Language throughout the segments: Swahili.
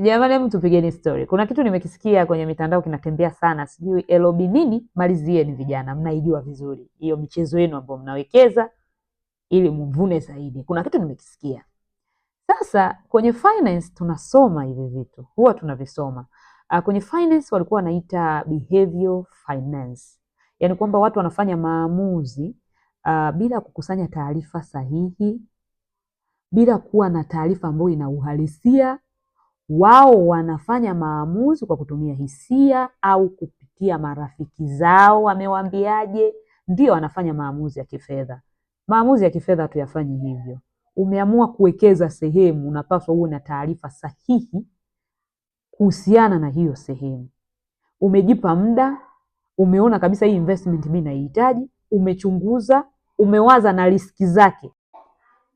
Jamani, hebu tupigeni story. Kuna kitu nimekisikia kwenye mitandao kinatembea sana, sijui LB nini, malizieni vijana, mnaijua vizuri hiyo michezo yenu ambayo mnawekeza ili mvune zaidi. Kuna kitu nimekisikia. Sasa kwenye finance tunasoma hivi vitu, huwa tunavisoma. Kwenye finance walikuwa wanaita behavioral finance, yaani kwamba watu wanafanya maamuzi bila kukusanya taarifa sahihi, bila kuwa na taarifa ambayo ina uhalisia. Wao wanafanya maamuzi kwa kutumia hisia au kupitia marafiki zao wamewaambiaje, ndio wanafanya maamuzi ya kifedha. Maamuzi ya kifedha hatuyafanyi hivyo. Umeamua kuwekeza sehemu, unapaswa uwe na taarifa sahihi kuhusiana na hiyo sehemu. Umejipa muda, umeona kabisa hii investment mimi naihitaji, umechunguza, umewaza na riski zake.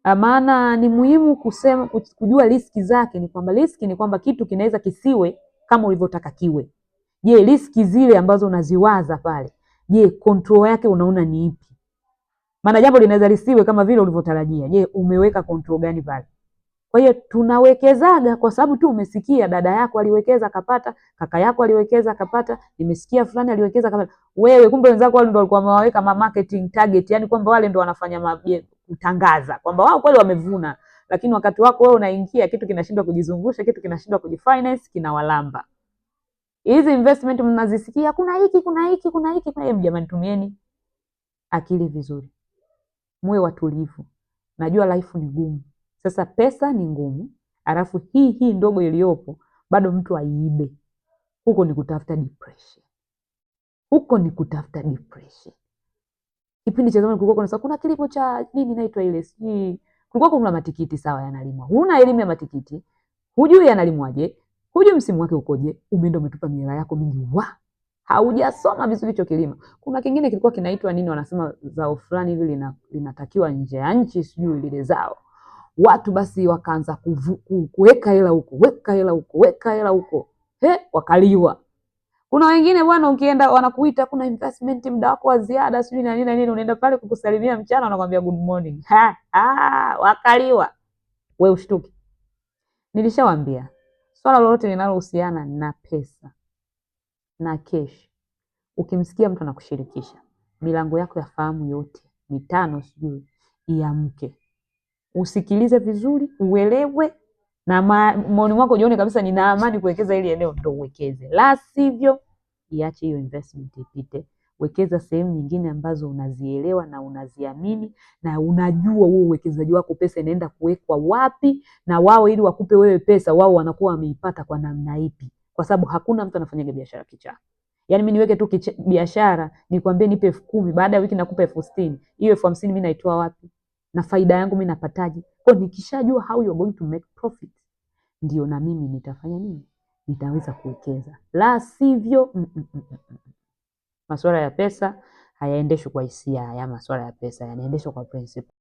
Maana ni muhimu kujua riski zake. Ni kwamba riski ni kwamba kitu kinaweza kisiwe kama ulivyotaka kiwe. Je, riski zile ambazo unaziwaza pale, je, control yake unaona ni ipi? Maana jambo linaweza lisiwe kama vile ulivyotarajia. Je, umeweka control gani pale? Kwa hiyo tunawekezaga kwa sababu tu umesikia dada yako aliwekeza akapata, kaka yako aliwekeza akapata, nimesikia fulani aliwekeza akapata. Wewe kumbe wenzako wale ndio walikuwa wameweka marketing target, yani kwamba wale ndio wanafanya kutangaza kwamba wao kweli wamevuna, lakini wakati wako wewe unaingia kitu kinashindwa kujizungusha, kitu kinashindwa kujifinance, kinawalamba. Hizi investment mnazisikia kuna hiki, kuna hiki, kuna hiki, kwa hiyo jamani, tumieni akili vizuri. Muwe watulivu. Najua life ni ngumu. Sasa pesa ni ngumu, alafu hii ndogo iliyopo bado mtu aiibe. Huko ni kutafuta depression. Huko ni kutafuta depression. Kipindi cha zamani kulikuwa kuna kilimo cha nini inaitwa ile, sijui kulikuwa kuna matikiti sawa yanalimwa. Huna elimu ya matikiti, hujui yanalimwaje, hujui msimu wake ukoje, umeenda umetupa mira yako mingi haujasoma vizuri hicho kilimo. Kuna kingine kilikuwa kinaitwa nini, wanasema zao fulani hivi linatakiwa nje ya nchi, sijui lile zao. Watu basi wakaanza kuweka hela huko, weka hela huko, weka hela huko. Wakaliwa. Kuna wengine bwana, ukienda wanakuita kuna investment, muda wako wa ziada, sijui na nini, unaenda pale kukusalimia mchana wanakuambia good morning. Wakaliwa. Wewe ushtuki. Nilishawaambia, swala lolote linalohusiana na pesa na cash, ukimsikia mtu anakushirikisha, milango yako ya fahamu yote mitano sijui iamke. Usikilize vizuri, uelewe, na maoni wako jione kabisa nina amani kuwekeza ili eneo, ndio uwekeze. La sivyo iache hiyo investment ipite. Wekeza sehemu nyingine ambazo unazielewa na unaziamini na unajua wewe uwekezaji wako pesa inaenda kuwekwa wapi, na wao ili wakupe wewe pesa wao wanakuwa wameipata kwa namna ipi, kwa sababu hakuna mtu anafanya biashara kichaa. Yaani mimi niweke tu biashara nikwambie nipe 10,000, baada ya wiki nakupa 60,000. Hiyo 50,000 mimi naitoa wapi? Na faida yangu mimi napataje? Kwa nikishajua how you are going to make profit, ndio na mimi nitafanya nini? Nitaweza kuwekeza. La sivyo masuala ya pesa hayaendeshwi kwa hisia. Haya masuala ya pesa yanaendeshwa kwa principle.